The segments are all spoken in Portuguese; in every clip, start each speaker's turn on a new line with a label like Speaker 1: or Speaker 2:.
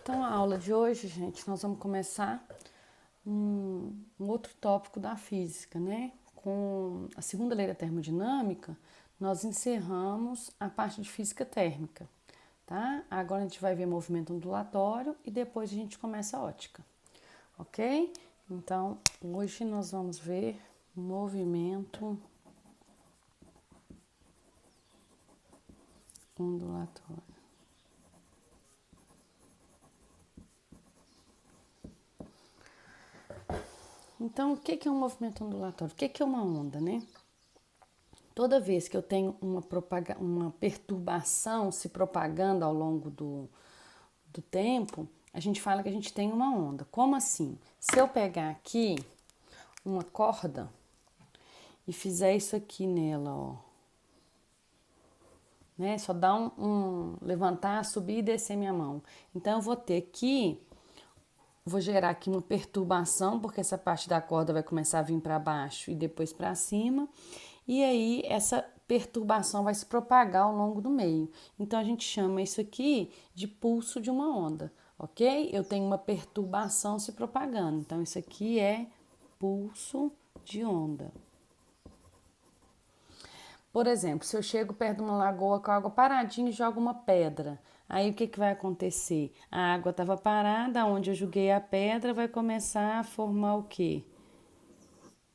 Speaker 1: Então, a aula de hoje, gente, nós vamos começar um outro tópico da física, né? Com a segunda lei da termodinâmica, nós encerramos a parte de física térmica, tá? Agora a gente vai ver movimento ondulatório e depois a gente começa a ótica, ok? Então, hoje nós vamos ver movimento ondulatório. Então, o que é um movimento ondulatório? O que é uma onda, né? Toda vez que eu tenho uma perturbação se propagando ao longo do tempo, a gente fala que a gente tem uma onda. Como assim? Se eu pegar aqui uma corda e fizer isso aqui nela, ó, né? Só dar levantar, subir e descer minha mão. Então, eu vou ter aqui, vou gerar aqui uma perturbação, porque essa parte da corda vai começar a vir para baixo e depois para cima. E aí, essa perturbação vai se propagar ao longo do meio. Então, a gente chama isso aqui de pulso de uma onda, ok? Eu tenho uma perturbação se propagando. Então, isso aqui é pulso de onda. Por exemplo, se eu chego perto de uma lagoa com a água paradinha e jogo uma pedra, aí o que vai acontecer? A água estava parada, onde eu joguei a pedra vai começar a formar o quê?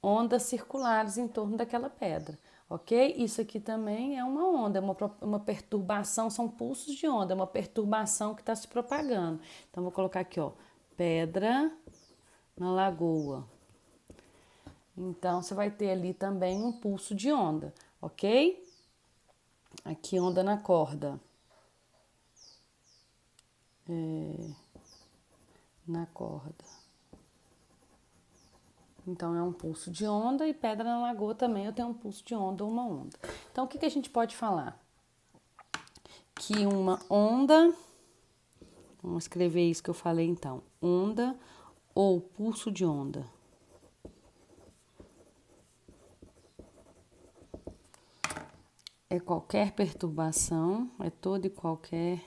Speaker 1: Ondas circulares em torno daquela pedra, ok? Isso aqui também é uma onda, uma perturbação, são pulsos de onda, é uma perturbação que está se propagando. Então, vou colocar aqui, ó, pedra na lagoa. Então, você vai ter ali também um pulso de onda, ok? Aqui, onda na corda. Na corda. Então, é um pulso de onda e pedra na lagoa também eu tenho um pulso de onda ou uma onda. Então, o que a gente pode falar? Que uma onda, vamos escrever isso que eu falei então, onda ou pulso de onda. É qualquer perturbação, é toda e qualquer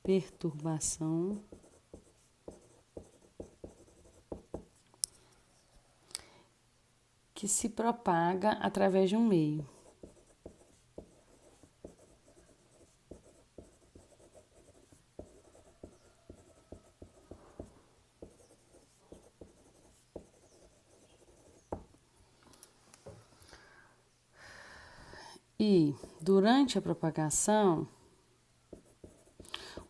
Speaker 1: perturbação que se propaga através de um meio. E durante a propagação,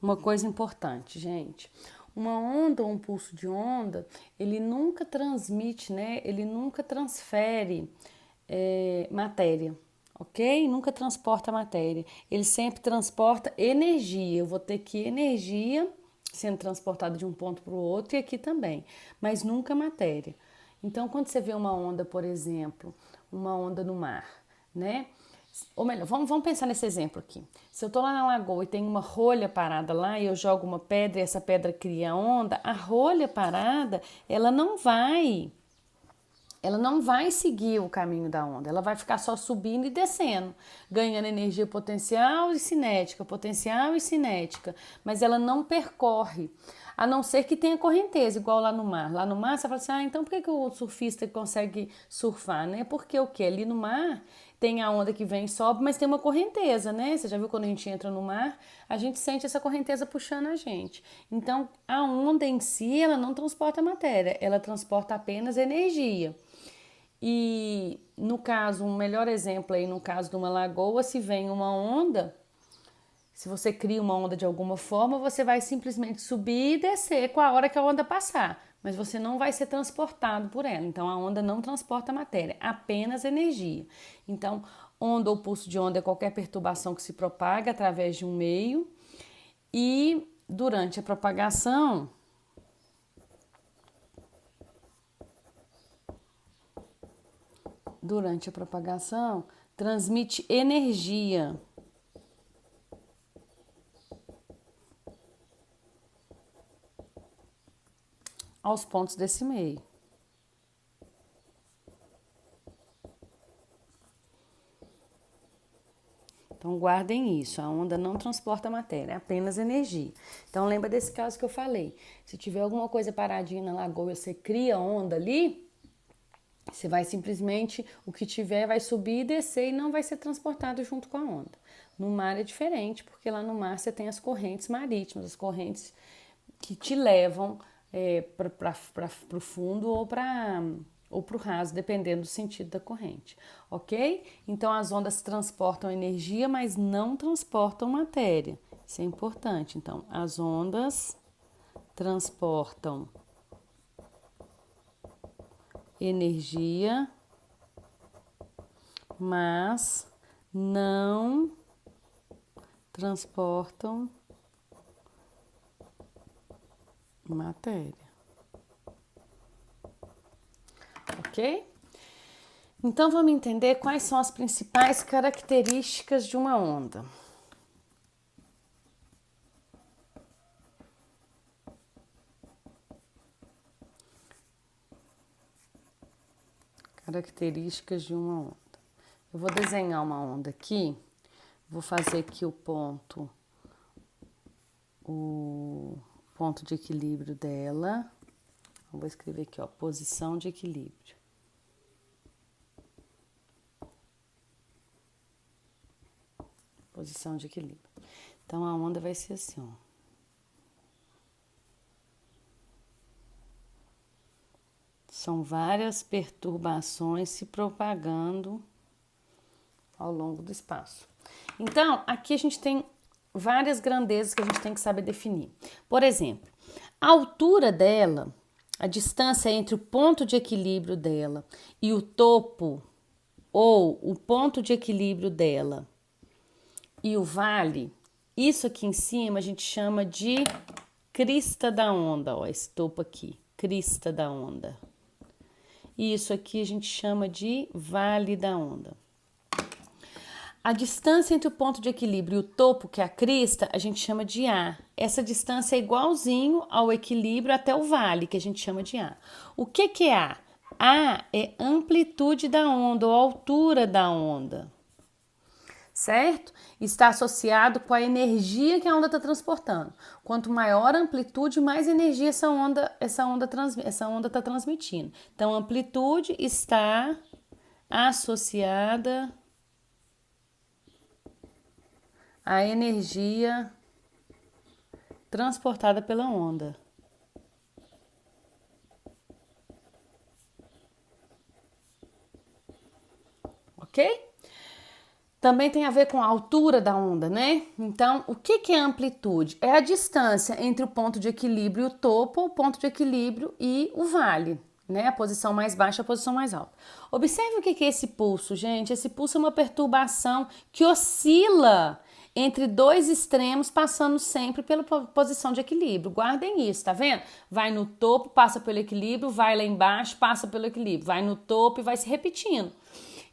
Speaker 1: uma coisa importante, gente, uma onda ou um pulso de onda, ele nunca transmite, né? Ele nunca transfere matéria, ok? Nunca transporta matéria. Ele sempre transporta energia. Eu vou ter aqui energia sendo transportada de um ponto para o outro e aqui também, mas nunca matéria. Então, quando você vê uma onda, por exemplo, uma onda no mar, né? Ou melhor, vamos pensar nesse exemplo aqui. Se eu tô lá na lagoa e tem uma rolha parada lá e eu jogo uma pedra e essa pedra cria onda, a rolha parada, ela não vai seguir o caminho da onda, ela vai ficar só subindo e descendo, ganhando energia potencial e cinética, mas ela não percorre, a não ser que tenha correnteza, igual lá no mar. Lá no mar você fala assim, então por que o surfista consegue surfar, né? Porque o que? Ali no mar tem a onda que vem e sobe, mas tem uma correnteza, né? Você já viu quando a gente entra no mar, a gente sente essa correnteza puxando a gente. Então, a onda em si, ela não transporta matéria, ela transporta apenas energia. E no caso, um melhor exemplo aí, no caso de uma lagoa, se vem uma onda, se você cria uma onda de alguma forma, você vai simplesmente subir e descer com a hora que a onda passar, mas você não vai ser transportado por ela. Então a onda não transporta matéria, apenas energia. Então, onda ou pulso de onda é qualquer perturbação que se propaga através de um meio e durante a propagação transmite energia aos pontos desse meio. Então, guardem isso, a onda não transporta matéria, é apenas energia. Então lembra desse caso que eu falei, se tiver alguma coisa paradinha na lagoa e você cria onda ali, você vai simplesmente, o que tiver vai subir e descer e não vai ser transportado junto com a onda. No mar é diferente, porque lá no mar você tem as correntes marítimas, as correntes que te levam para o fundo ou para o raso, dependendo do sentido da corrente, ok? Então as ondas transportam energia, mas não transportam matéria. Isso é importante. Então, as ondas transportam energia, mas não transportam matéria. Ok? Então vamos entender quais são as principais características de uma onda. Características de uma onda. Eu vou desenhar uma onda aqui, vou fazer aqui o ponto de equilíbrio dela. Vou escrever aqui, ó, posição de equilíbrio. Posição de equilíbrio. Então a onda vai ser assim, ó. São várias perturbações se propagando ao longo do espaço. Então, aqui a gente tem várias grandezas que a gente tem que saber definir. Por exemplo, a altura dela, a distância entre o ponto de equilíbrio dela e o topo, ou o ponto de equilíbrio dela e o vale, isso aqui em cima a gente chama de crista da onda, ó, esse topo aqui, crista da onda. E isso aqui a gente chama de vale da onda. A distância entre o ponto de equilíbrio e o topo, que é a crista, a gente chama de A. Essa distância é igualzinho ao equilíbrio até o vale, que a gente chama de A. O que é A? A é amplitude da onda ou altura da onda, certo? Está associado com a energia que a onda está transportando. Quanto maior a amplitude, mais energia essa onda está transmitindo. Então, a amplitude está associada à energia transportada pela onda. Ok? Também tem a ver com a altura da onda, né? Então, o que é amplitude? É a distância entre o ponto de equilíbrio e o topo, o ponto de equilíbrio e o vale, né? A posição mais baixa, a posição mais alta. Observe o que é esse pulso, gente. Esse pulso é uma perturbação que oscila entre dois extremos, passando sempre pela posição de equilíbrio. Guardem isso, tá vendo? Vai no topo, passa pelo equilíbrio, vai lá embaixo, passa pelo equilíbrio, vai no topo e vai se repetindo.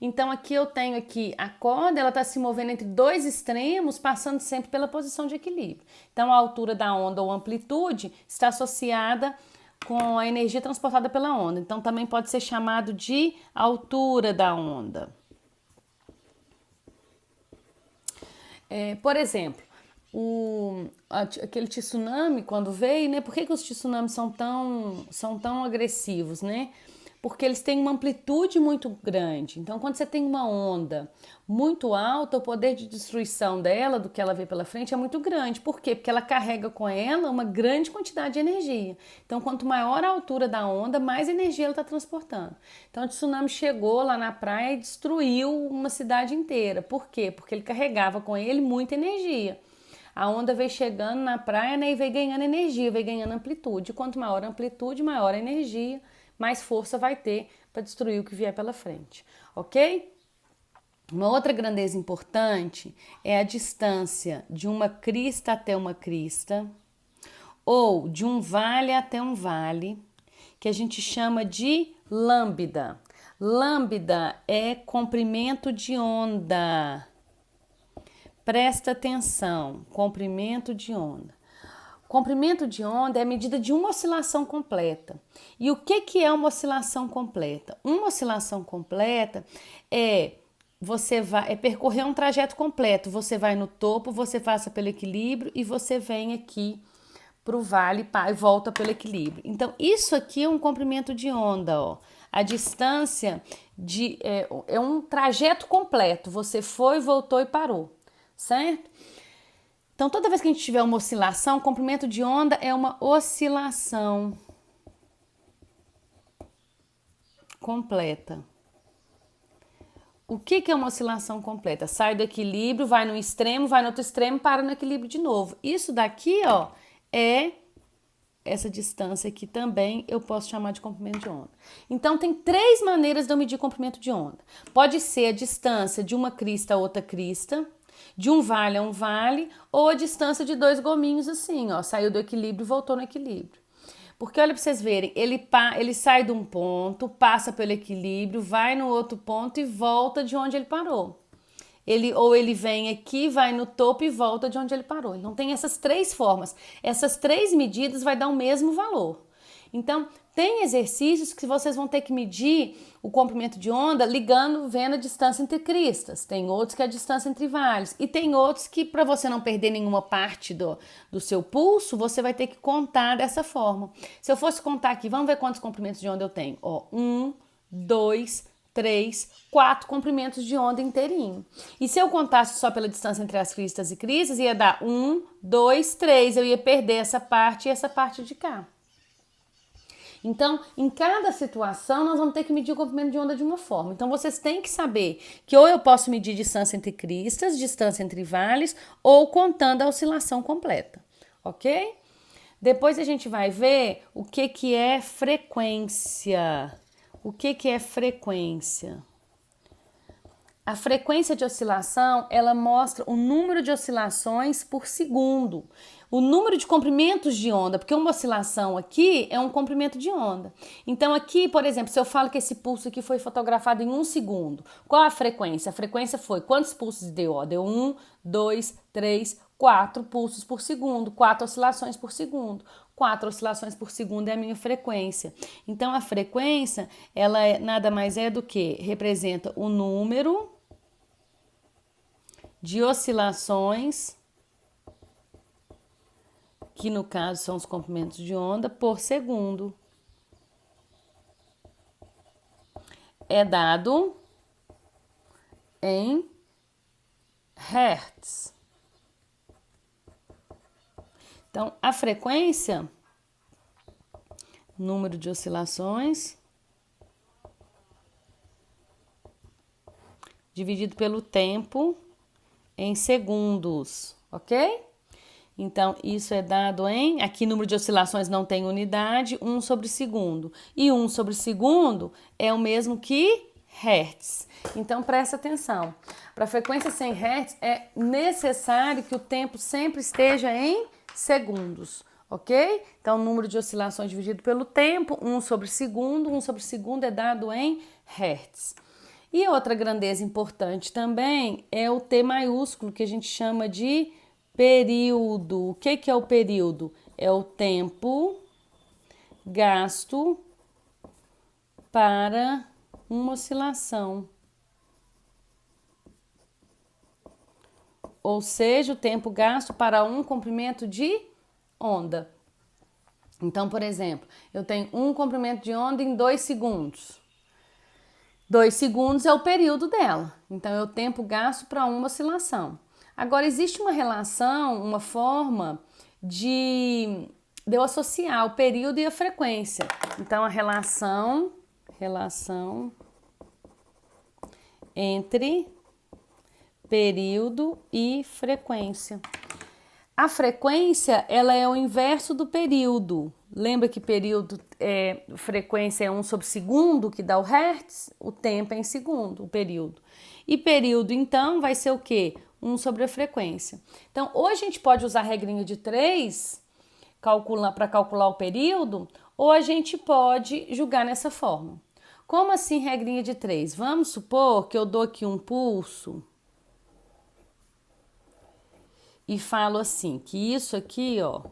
Speaker 1: Então, aqui eu tenho aqui a corda, ela está se movendo entre dois extremos, passando sempre pela posição de equilíbrio. Então, a altura da onda ou amplitude está associada com a energia transportada pela onda. Então, também pode ser chamado de altura da onda. Por exemplo, aquele tsunami, quando veio, né? Por que os tsunamis são tão agressivos, né? Porque eles têm uma amplitude muito grande. Então, quando você tem uma onda muito alta, o poder de destruição dela, do que ela vê pela frente, é muito grande. Por quê? Porque ela carrega com ela uma grande quantidade de energia. Então, quanto maior a altura da onda, mais energia ela está transportando. Então, o tsunami chegou lá na praia e destruiu uma cidade inteira. Por quê? Porque ele carregava com ele muita energia. A onda veio chegando na praia, né, e veio ganhando energia, veio ganhando amplitude. Quanto maior a amplitude, maior a energia, mais força vai ter para destruir o que vier pela frente, ok? Uma outra grandeza importante é a distância de uma crista até uma crista, ou de um vale até um vale, que a gente chama de lambda. Lambda é comprimento de onda. Presta atenção, comprimento de onda. Comprimento de onda é a medida de uma oscilação completa. E o que é uma oscilação completa? Uma oscilação completa é você vai percorrer um trajeto completo. Você vai no topo, você passa pelo equilíbrio e você vem aqui para o vale e volta pelo equilíbrio. Então, isso aqui é um comprimento de onda, ó. A distância é um trajeto completo. Você foi, voltou e parou, certo? Então, toda vez que a gente tiver uma oscilação, comprimento de onda é uma oscilação completa. O que é uma oscilação completa? Sai do equilíbrio, vai no extremo, vai no outro extremo, para no equilíbrio de novo. Isso daqui, ó, é essa distância aqui também eu posso chamar de comprimento de onda. Então, tem 3 maneiras de eu medir comprimento de onda. Pode ser a distância de uma crista a outra crista, de um vale a um vale, ou a distância de 2 gominhos assim, ó, saiu do equilíbrio e voltou no equilíbrio. Porque olha para vocês verem, ele sai de um ponto, passa pelo equilíbrio, vai no outro ponto e volta de onde ele parou. Ele vem aqui, vai no topo e volta de onde ele parou. Então tem essas 3 formas. Essas 3 medidas vai dar o mesmo valor. Então, tem exercícios que vocês vão ter que medir o comprimento de onda vendo a distância entre cristas. Tem outros que é a distância entre vales. E tem outros que, para você não perder nenhuma parte do seu pulso, você vai ter que contar dessa forma. Se eu fosse contar aqui, vamos ver quantos comprimentos de onda eu tenho. Ó, 1, 2, 3, 4 comprimentos de onda inteirinho. E se eu contasse só pela distância entre as cristas e cristas, ia dar 1, 2, 3. Eu ia perder essa parte e essa parte de cá. Então, em cada situação, nós vamos ter que medir o comprimento de onda de uma forma. Então, vocês têm que saber que ou eu posso medir distância entre cristas, distância entre vales, ou contando a oscilação completa, ok? Depois a gente vai ver o que é frequência. O que é frequência? A frequência de oscilação, ela mostra o número de oscilações por segundo, o número de comprimentos de onda, porque uma oscilação aqui é um comprimento de onda. Então aqui, por exemplo, se eu falo que esse pulso aqui foi fotografado em 1 segundo, qual a frequência? A frequência foi quantos pulsos deu? Ó, deu 1, 2, 3, 4 pulsos por segundo, 4 oscilações por segundo. 4 oscilações por segundo é a minha frequência. Então, a frequência, ela nada mais é do que representa o número de oscilações, que no caso são os comprimentos de onda, por segundo. É dado em hertz. Então, a frequência, número de oscilações, dividido pelo tempo em segundos, ok? Então, isso é dado em... Aqui, número de oscilações não tem unidade, 1 sobre segundo. E 1 sobre segundo é o mesmo que hertz. Então, presta atenção. Para frequência 100 hertz, é necessário que o tempo sempre esteja em segundos, ok? Então, número de oscilações dividido pelo tempo, 1 sobre segundo. 1 sobre segundo é dado em hertz. E outra grandeza importante também é o T maiúsculo, que a gente chama de período. O que é o período? É o tempo gasto para uma oscilação. Ou seja, o tempo gasto para um comprimento de onda. Então, por exemplo, eu tenho um comprimento de onda em 2 segundos. 2 segundos é o período dela. Então, é o tempo gasto para uma oscilação. Agora, existe uma relação, uma forma de eu associar o período e a frequência. Então, a relação entre período e frequência. A frequência, ela é o inverso do período. Lembra que frequência é 1 sobre segundo, que dá o hertz? O tempo é em segundo, o período. E período, então, vai ser o quê? 1 sobre a frequência. Então, ou a gente pode usar a regrinha de 3 para calcular o período, ou a gente pode julgar nessa forma. Como assim regrinha de 3? Vamos supor que eu dou aqui um pulso e falo assim, que isso aqui, ó,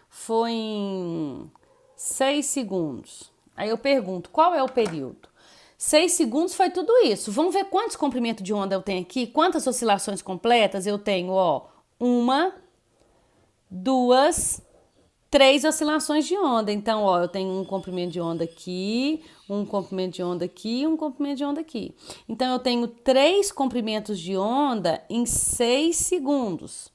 Speaker 1: foi em 6 segundos. Aí eu pergunto, qual é o período? 6 segundos foi tudo isso. Vamos ver quantos comprimentos de onda eu tenho aqui, quantas oscilações completas eu tenho, ó. 1, 2, 3 oscilações de onda. Então, ó, eu tenho um comprimento de onda aqui, um comprimento de onda aqui e um comprimento de onda aqui. Então, eu tenho 3 comprimentos de onda em 6 segundos.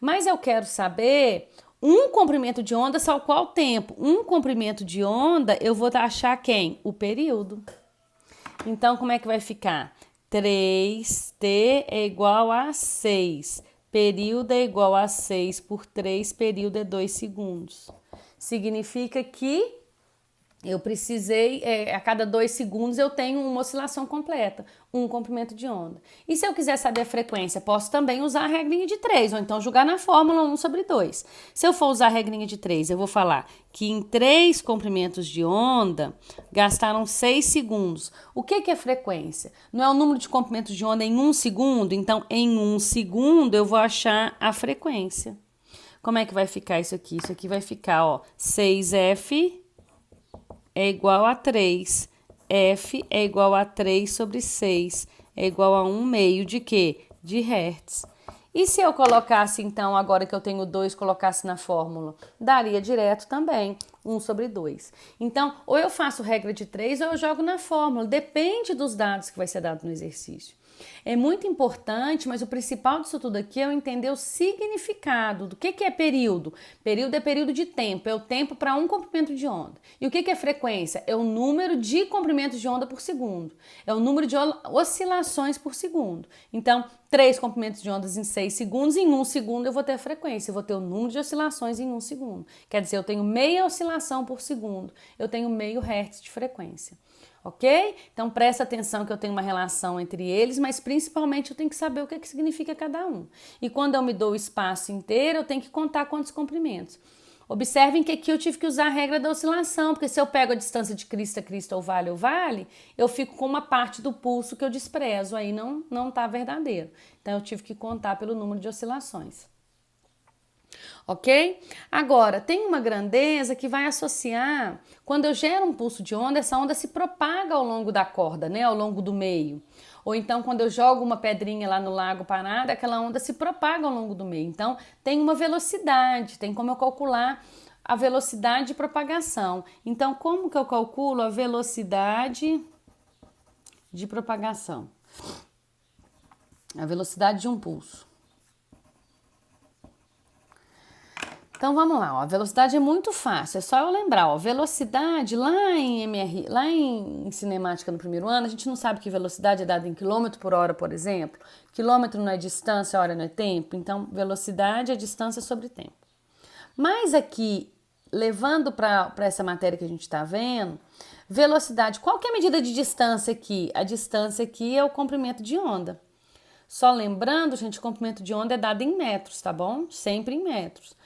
Speaker 1: Mas eu quero saber um comprimento de onda, só qual tempo? Um comprimento de onda, eu vou achar quem? O período. Então, como é que vai ficar? 3t é igual a 6. Período é igual a 6 por 3, período é 2 segundos. Significa que eu precisei, a cada 2 segundos eu tenho uma oscilação completa, um comprimento de onda. E se eu quiser saber a frequência, posso também usar a regrinha de 3, ou então jogar na fórmula 1/2. Se eu for usar a regrinha de 3, eu vou falar que em 3 comprimentos de onda, gastaram 6 segundos. O que é frequência? Não é o número de comprimentos de onda em 1 segundo? Então, em 1 segundo, eu vou achar a frequência. Como é que vai ficar isso aqui? Isso aqui vai ficar, ó, 6F é igual a 3. F é igual a 3 sobre 6. É igual a 1/2 de quê? De hertz. E se eu colocasse, então, agora que eu tenho 2, colocasse na fórmula? Daria direto também, 1/2. Então, ou eu faço regra de 3 ou eu jogo na fórmula. Depende dos dados que vai ser dado no exercício. É muito importante, mas o principal disso tudo aqui é eu entender o significado do que é período. Período é período de tempo, é o tempo para um comprimento de onda. E o que é frequência? É o número de comprimentos de onda por segundo. É o número de oscilações por segundo. Então, 3 comprimentos de ondas em 6 segundos, em 1 segundo eu vou ter a frequência, eu vou ter o número de oscilações em 1 segundo. Quer dizer, eu tenho meia oscilação por segundo, eu tenho meio hertz de frequência. Ok? Então presta atenção que eu tenho uma relação entre eles, mas principalmente eu tenho que saber o que significa cada um. E quando eu me dou o espaço inteiro, eu tenho que contar quantos comprimentos. Observem que aqui eu tive que usar a regra da oscilação, porque se eu pego a distância de crista a crista ou vale, eu fico com uma parte do pulso que eu desprezo, aí não tá verdadeiro. Então eu tive que contar pelo número de oscilações. Ok? Agora, tem uma grandeza que vai associar, quando eu gero um pulso de onda, essa onda se propaga ao longo da corda, né? Ao longo do meio. Ou então, quando eu jogo uma pedrinha lá no lago parado, aquela onda se propaga ao longo do meio. Então, tem uma velocidade, tem como eu calcular a velocidade de propagação. Então, como que eu calculo a velocidade de propagação? A velocidade de um pulso. Então vamos lá, ó. A velocidade é muito fácil, é só eu lembrar, ó, velocidade lá em MR, lá em cinemática no primeiro ano, a gente não sabe que velocidade é dada em quilômetro por hora, por exemplo. Quilômetro não é distância, hora não é tempo, então velocidade é distância sobre tempo. Mas aqui, levando para essa matéria que a gente está vendo, velocidade, qual que é a medida de distância aqui? A distância aqui é o comprimento de onda. Só lembrando, gente, o comprimento de onda é dado em metros, tá bom? Sempre em metros.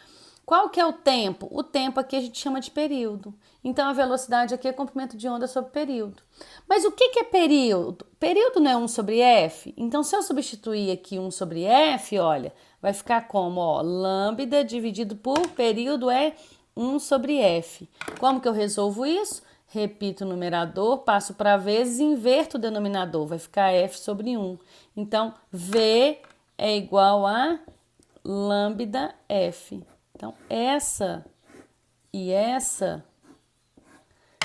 Speaker 1: Qual que é o tempo? O tempo aqui a gente chama de período. Então, a velocidade aqui é comprimento de onda sobre período. Mas o que é período? Período não é 1/f? Então, se eu substituir aqui 1/f, olha, vai ficar como? Ó, lambda dividido por período é 1/f. Como que eu resolvo isso? Repito o numerador, passo para vezes e inverto o denominador. Vai ficar f sobre 1. Então, V é igual a lambda f. Então, essa e essa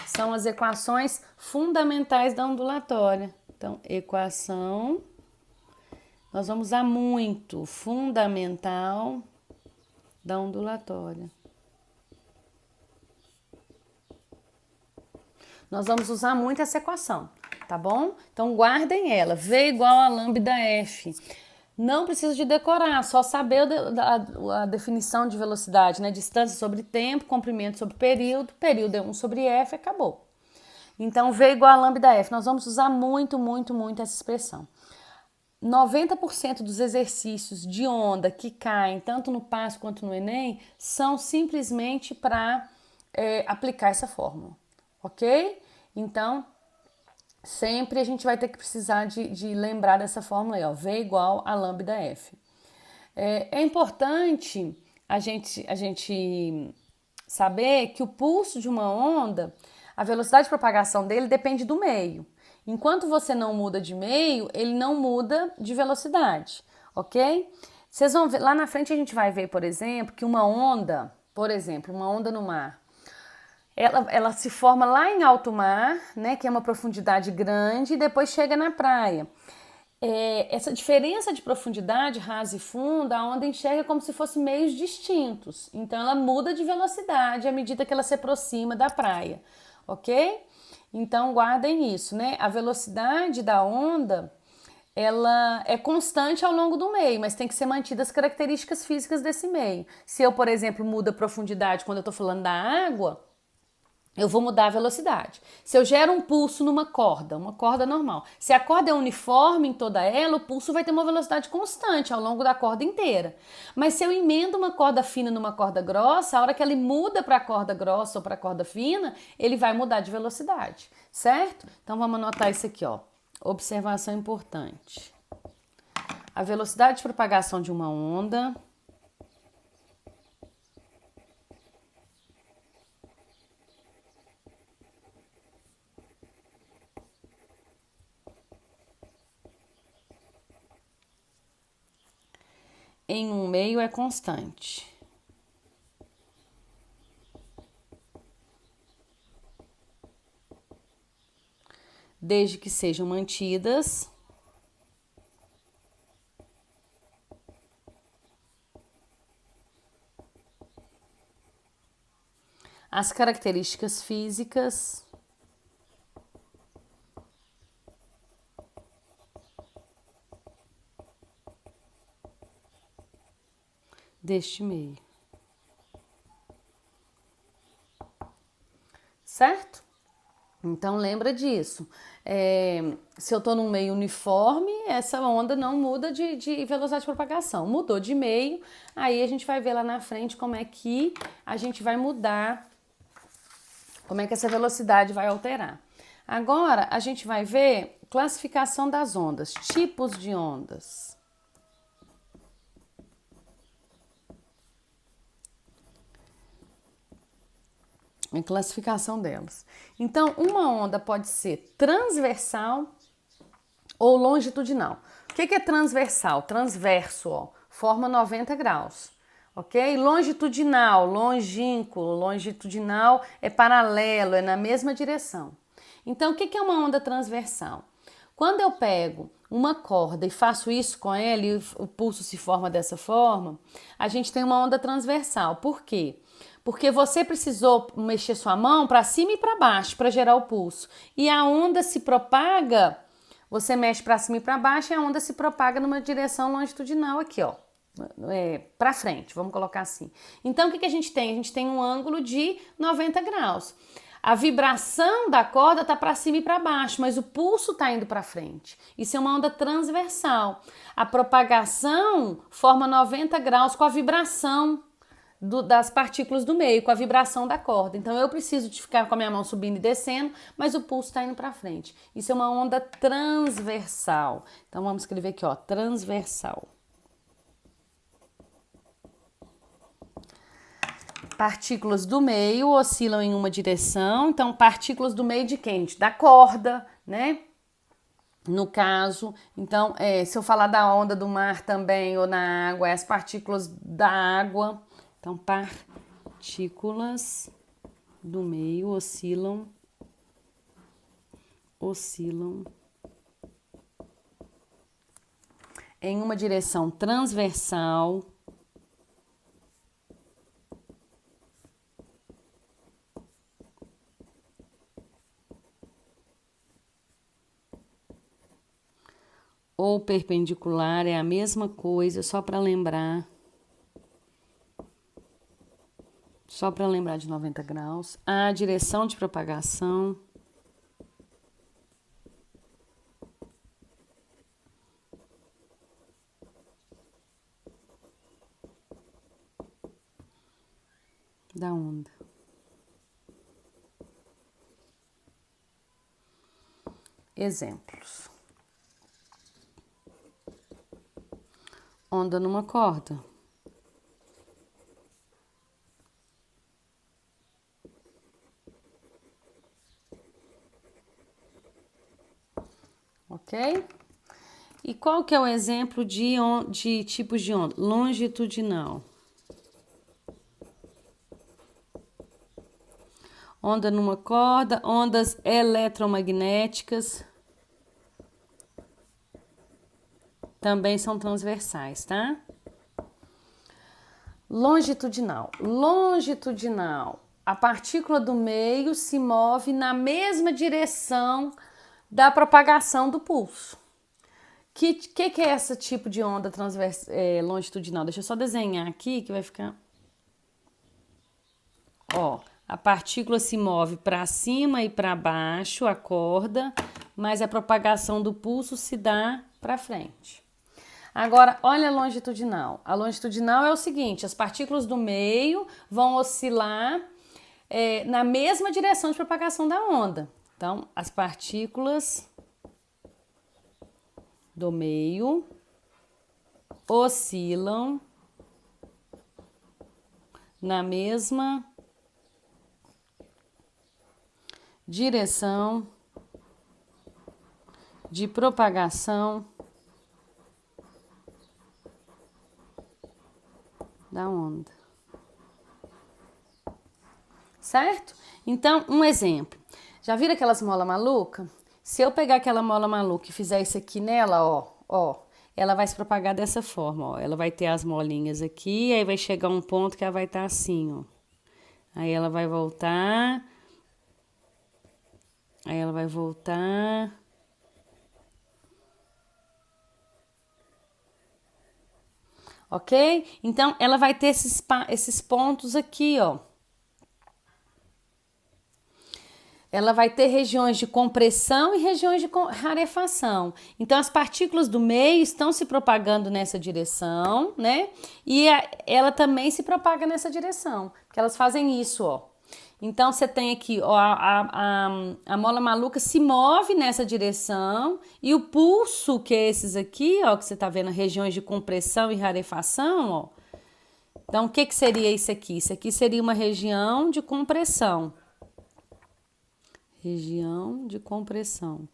Speaker 1: são as equações fundamentais da ondulatória. Então, equação, nós vamos usar muito, fundamental da ondulatória. Nós vamos usar muito essa equação, tá bom? Então, guardem ela, V igual a lambda F. Não precisa de decorar, só saber a definição de velocidade, né? Distância sobre tempo, comprimento sobre período é 1/f, acabou. Então, V igual a lambda F. Nós vamos usar muito, muito, muito essa expressão. 90% dos exercícios de onda que caem, tanto no PAS quanto no Enem, são simplesmente para aplicar essa fórmula, ok? Então, sempre a gente vai ter que precisar de lembrar dessa fórmula aí, ó, V igual a lambda F. É importante a gente saber que o pulso de uma onda, A velocidade de propagação dele depende do meio. Enquanto você não muda de meio, ele não muda de velocidade, ok? Vocês vão ver, lá na frente a gente vai ver, por exemplo, que uma onda, por exemplo, uma onda no mar, ela se forma lá em alto mar, né, que é uma profundidade grande, e depois chega na praia. Essa diferença de profundidade, rasa e funda, a onda enxerga como se fossem meios distintos. Então ela muda de velocidade à medida que ela se aproxima da praia, ok? Então guardem isso, né? A velocidade da onda ela é constante ao longo do meio, mas tem que ser mantidas as características físicas desse meio. Se eu, por exemplo, mudo a profundidade quando eu estou falando da água, eu vou mudar a velocidade. Se eu gero um pulso numa corda, uma corda normal, se a corda é uniforme em toda ela, o pulso vai ter uma velocidade constante ao longo da corda inteira. Mas se eu emendo uma corda fina numa corda grossa, a hora que ele muda para a corda grossa ou para a corda fina, ele vai mudar de velocidade, certo? Então vamos anotar isso aqui, ó. Observação importante. A velocidade de propagação de uma onda em um meio é constante, desde que sejam mantidas as características físicas deste meio, certo? Então lembra disso. Se eu estou num meio uniforme, essa onda não muda de velocidade de propagação. Mudou de meio, aí a gente vai ver lá na frente como é que a gente vai mudar, como é que essa velocidade vai alterar. Agora a gente vai ver classificação das ondas, tipos de ondas. A classificação delas. Então, uma onda pode ser transversal ou longitudinal. O que é transversal? Transverso, ó, forma 90 graus, ok? Longitudinal, longínquo, longitudinal é paralelo, é na mesma direção. Então, o que é uma onda transversal? Quando eu pego uma corda e faço isso com ela e o pulso se forma dessa forma, a gente tem uma onda transversal. Por quê? Porque você precisou mexer sua mão para cima e para baixo para gerar o pulso. E a onda se propaga, você mexe para cima e para baixo e a onda se propaga numa direção longitudinal aqui, ó. Para frente, vamos colocar assim. Então, o que a gente tem? A gente tem um ângulo de 90 graus. A vibração da corda está para cima e para baixo, mas o pulso está indo para frente. Isso é uma onda transversal. A propagação forma 90 graus com a vibração das partículas do meio, com a vibração da corda. Então eu preciso de ficar com a minha mão subindo e descendo, mas o pulso está indo para frente. Isso é uma onda transversal. Então vamos escrever aqui, ó, transversal. Partículas do meio oscilam em uma direção. Então, partículas do meio de quem? Da corda, né? No caso, então, se eu falar da onda do mar também ou na água, é as partículas da água. Então, partículas do meio oscilam em uma direção transversal ou perpendicular, é a mesma coisa, só para lembrar de 90 graus. A direção de propagação da onda. Exemplos. Onda numa corda. qual que é o exemplo de tipos de onda? Longitudinal. Onda numa corda, ondas eletromagnéticas. Também são transversais, tá? Longitudinal. Longitudinal. A partícula do meio se move na mesma direção da propagação do pulso. Que é esse tipo de onda longitudinal? Deixa eu só desenhar aqui que vai ficar... Ó, a partícula se move para cima e para baixo, a corda, mas a propagação do pulso se dá para frente. Agora, olha a longitudinal. A longitudinal é o seguinte, as partículas do meio vão oscilar na mesma direção de propagação da onda. Então, as partículas do meio oscilam na mesma direção de propagação da onda. Certo? Então, um exemplo. Já viram aquelas molas malucas? Se eu pegar aquela mola maluca e fizer isso aqui nela, ó, ela vai se propagar dessa forma, ó. Ela vai ter as molinhas aqui, aí vai chegar um ponto que ela vai estar assim, ó. Aí ela vai voltar. Aí ela vai voltar. Ok? Então, ela vai ter esses pontos aqui, ó. Ela vai ter regiões de compressão e regiões de rarefação. Então, as partículas do meio estão se propagando nessa direção, né? E ela também se propaga nessa direção, porque elas fazem isso, ó. Então, você tem aqui, ó, a mola maluca se move nessa direção e o pulso, que é esses aqui, ó, que você tá vendo, regiões de compressão e rarefação, ó. Então, o que seria isso aqui? Isso aqui seria uma região de compressão. Região de compressão.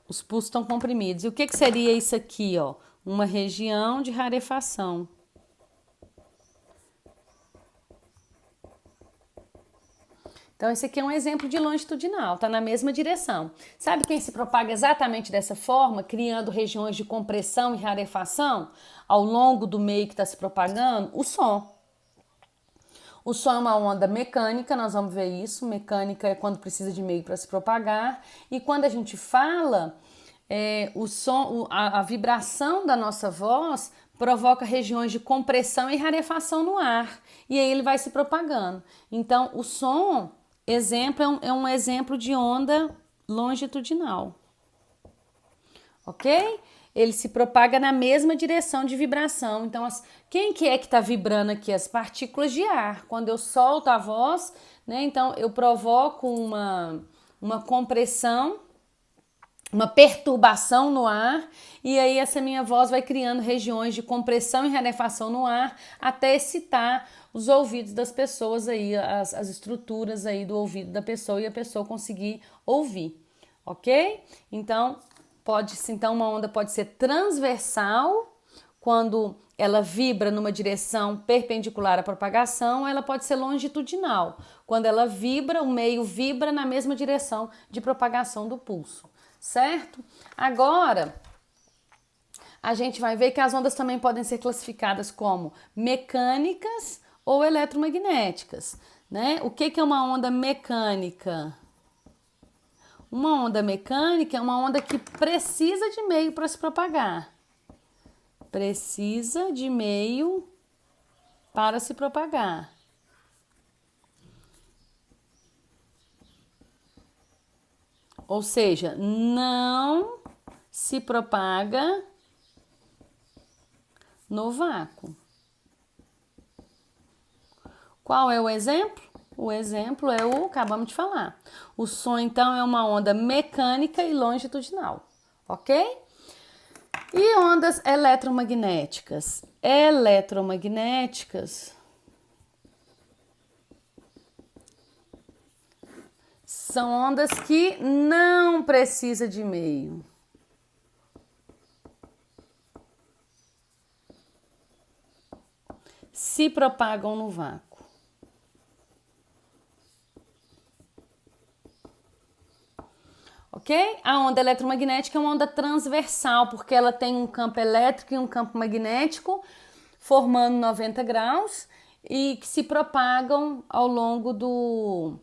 Speaker 1: Os pulsos estão comprimidos. E o que seria isso aqui, ó? Uma região de rarefação. Então, esse aqui é um exemplo de longitudinal, tá na mesma direção. Sabe quem se propaga exatamente dessa forma, criando regiões de compressão e rarefação ao longo do meio que está se propagando? O som. O som é uma onda mecânica, nós vamos ver isso. Mecânica é quando precisa de meio para se propagar. E quando a gente fala, o som, a vibração da nossa voz provoca regiões de compressão e rarefação no ar. E aí ele vai se propagando. Então, o som, exemplo, é um exemplo de onda longitudinal. Ok? Ele se propaga na mesma direção de vibração. Então, quem que é que está vibrando aqui? As partículas de ar. Quando eu solto a voz, né? Então, eu provoco uma compressão, uma perturbação no ar, e aí essa minha voz vai criando regiões de compressão e rarefação no ar, até excitar os ouvidos das pessoas aí, as estruturas aí do ouvido da pessoa, e a pessoa conseguir ouvir, ok? Então, uma onda pode ser transversal, quando ela vibra numa direção perpendicular à propagação, ela pode ser longitudinal, quando ela vibra, o meio vibra na mesma direção de propagação do pulso, certo? Agora, a gente vai ver que as ondas também podem ser classificadas como mecânicas ou eletromagnéticas, né? O que é uma onda mecânica? Uma onda mecânica é uma onda que precisa de meio para se propagar. Precisa de meio para se propagar. Ou seja, não se propaga no vácuo. Qual é o exemplo? O exemplo é acabamos de falar. O som, então, é uma onda mecânica e longitudinal, ok? E ondas eletromagnéticas? Eletromagnéticas são ondas que não precisam de meio. se propagam no vácuo. Ok? A onda eletromagnética é uma onda transversal, porque ela tem um campo elétrico e um campo magnético, formando 90 graus, e que se propagam ao longo do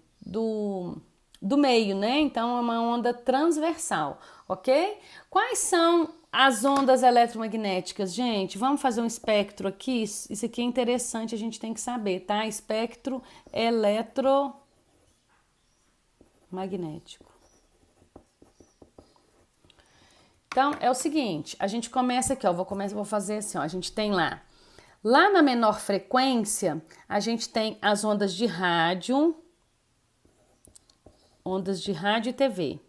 Speaker 1: meio, né? Então é uma onda transversal, ok? Quais são as ondas eletromagnéticas, gente? Vamos fazer um espectro aqui. Isso aqui é interessante, a gente tem que saber, tá? Espectro eletromagnético. Então é o seguinte, a gente começa aqui, ó. Vou fazer assim, ó. A gente tem lá na menor frequência, a gente tem as ondas de rádio e TV.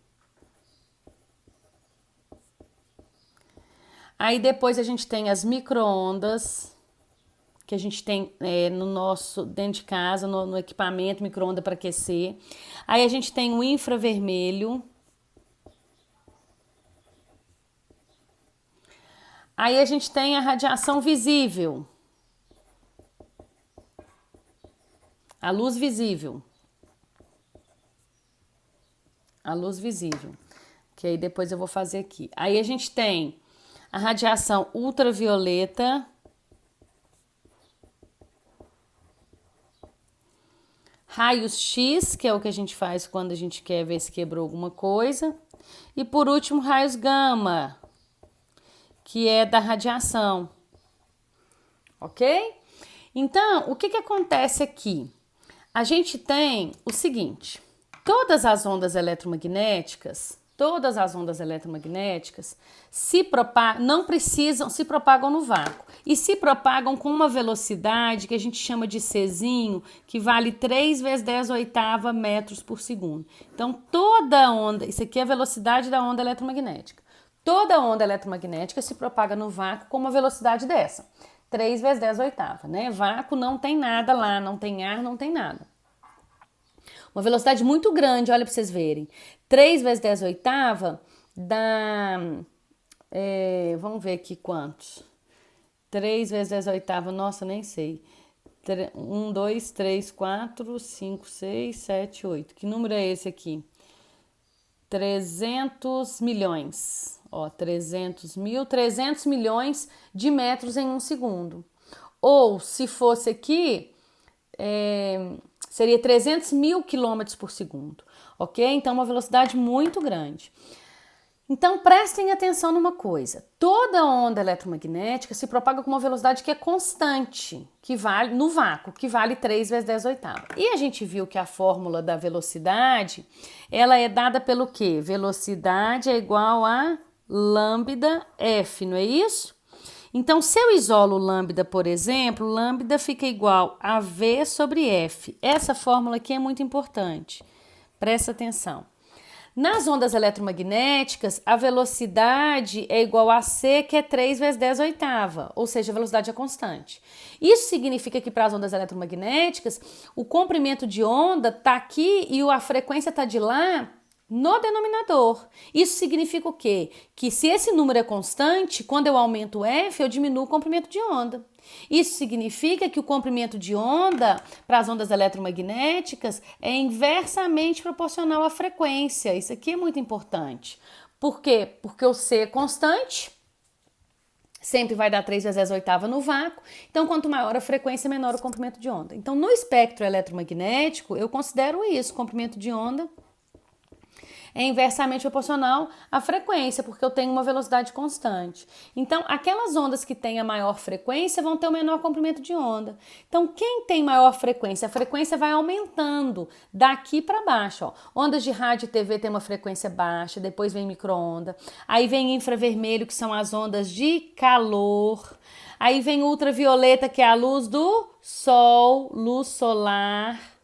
Speaker 1: Aí depois a gente tem as micro-ondas, que a gente tem no nosso, dentro de casa, no equipamento, micro-ondas para aquecer. Aí a gente tem o infravermelho. Aí a gente tem a radiação visível. A luz visível. A luz visível. Que aí depois eu vou fazer aqui. Aí a gente tem a radiação ultravioleta. Raios X, que é o que a gente faz quando a gente quer ver se quebrou alguma coisa. E por último, raios gama, que é da radiação. Ok? Então, o que acontece aqui? A gente tem o seguinte, todas as ondas eletromagnéticas se propagam no vácuo e se propagam com uma velocidade que a gente chama de Czinho, que vale 3 vezes 10 oitava metros por segundo. Então, toda onda, isso aqui é a velocidade da onda eletromagnética. Toda onda eletromagnética se propaga no vácuo com uma velocidade dessa. 3 vezes 10 oitava, né? Vácuo não tem nada lá, não tem ar, não tem nada. Uma velocidade muito grande, olha para vocês verem. 3 vezes 10 oitava dá... vamos ver aqui quantos. 3 vezes 10 oitava, nossa, nem sei. 1, 2, 3, 4, 5, 6, 7, 8. Que número é esse aqui? 300 milhões. Ó, 300 milhões de metros em um segundo. Ou, se fosse aqui, seria 300 mil quilômetros por segundo, ok? Então, uma velocidade muito grande. Então, prestem atenção numa coisa. Toda onda eletromagnética se propaga com uma velocidade que é constante, que vale no vácuo, que vale 3 vezes 10 oitava. E a gente viu que a fórmula da velocidade, ela é dada pelo quê? Velocidade é igual a lambda F, não é isso? Então, se eu isolo lambda, por exemplo, lambda fica igual a V sobre F. Essa fórmula aqui é muito importante. Presta atenção. Nas ondas eletromagnéticas, a velocidade é igual a C, que é 3 vezes 10 oitava, ou seja, a velocidade é constante. Isso significa que para as ondas eletromagnéticas, o comprimento de onda está aqui e a frequência está de lá no denominador. Isso significa o quê? Que se esse número é constante, quando eu aumento o F, eu diminuo o comprimento de onda. Isso significa que o comprimento de onda para as ondas eletromagnéticas é inversamente proporcional à frequência. Isso aqui é muito importante. Por quê? Porque o C é constante, sempre vai dar 3 vezes 10 oitava no vácuo. Então, quanto maior a frequência, menor o comprimento de onda. Então, no espectro eletromagnético, eu considero isso, comprimento de onda é inversamente proporcional à frequência, porque eu tenho uma velocidade constante. Então, aquelas ondas que têm a maior frequência vão ter o menor comprimento de onda. Então, quem tem maior frequência? A frequência vai aumentando daqui para baixo. Ó. Ondas de rádio e TV têm uma frequência baixa, depois vem micro-onda. Aí vem infravermelho, que são as ondas de calor. Aí vem ultravioleta, que é a luz do sol, luz solar.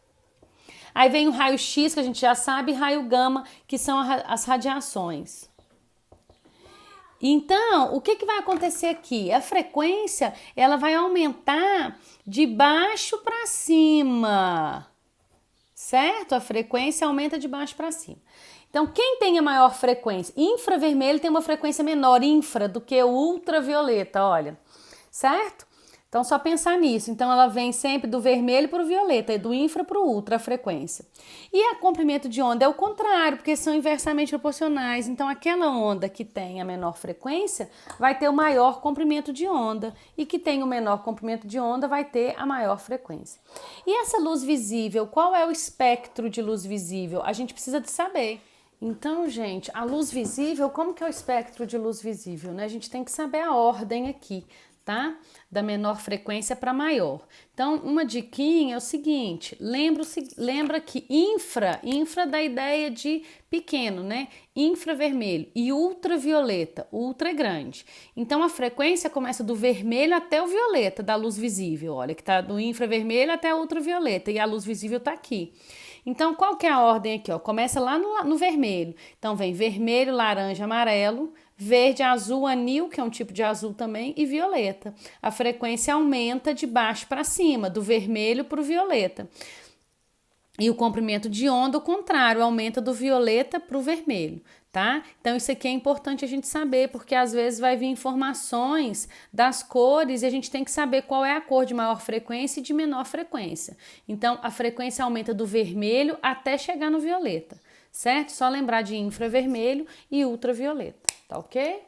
Speaker 1: Aí vem o raio X, que a gente já sabe, e raio gama, que são as radiações. Então, o que vai acontecer aqui? A frequência, ela vai aumentar de baixo para cima, certo? A frequência aumenta de baixo para cima. Então, quem tem a maior frequência? Infravermelho tem uma frequência menor, infra, do que o ultravioleta, olha, certo? Então, só pensar nisso. Então, ela vem sempre do vermelho para o violeta e do infra para o ultra, a frequência. E a comprimento de onda é o contrário, porque são inversamente proporcionais. Então, aquela onda que tem a menor frequência vai ter o maior comprimento de onda e que tem o menor comprimento de onda vai ter a maior frequência. E essa luz visível, qual é o espectro de luz visível? A gente precisa de saber. Então, gente, a luz visível, como que é o espectro de luz visível, né? A gente tem que saber a ordem aqui, tá? Da menor frequência para maior. Então, uma diquinha é o seguinte, lembra que infra dá ideia de pequeno, né? Infravermelho e ultravioleta, ultra é grande. Então, a frequência começa do vermelho até o violeta da luz visível, olha, que tá do infravermelho até o ultravioleta e a luz visível tá aqui. Então, qual que é a ordem aqui? Ó? Começa lá no vermelho. Então, vem vermelho, laranja, amarelo, verde, azul, anil, que é um tipo de azul também, e violeta. A frequência aumenta de baixo para cima, do vermelho para o violeta. E o comprimento de onda, o contrário, aumenta do violeta para o vermelho, tá? Então, isso aqui é importante a gente saber, porque às vezes vai vir informações das cores e a gente tem que saber qual é a cor de maior frequência e de menor frequência. Então, a frequência aumenta do vermelho até chegar no violeta, certo? Só lembrar de infravermelho e ultravioleta, tá ok?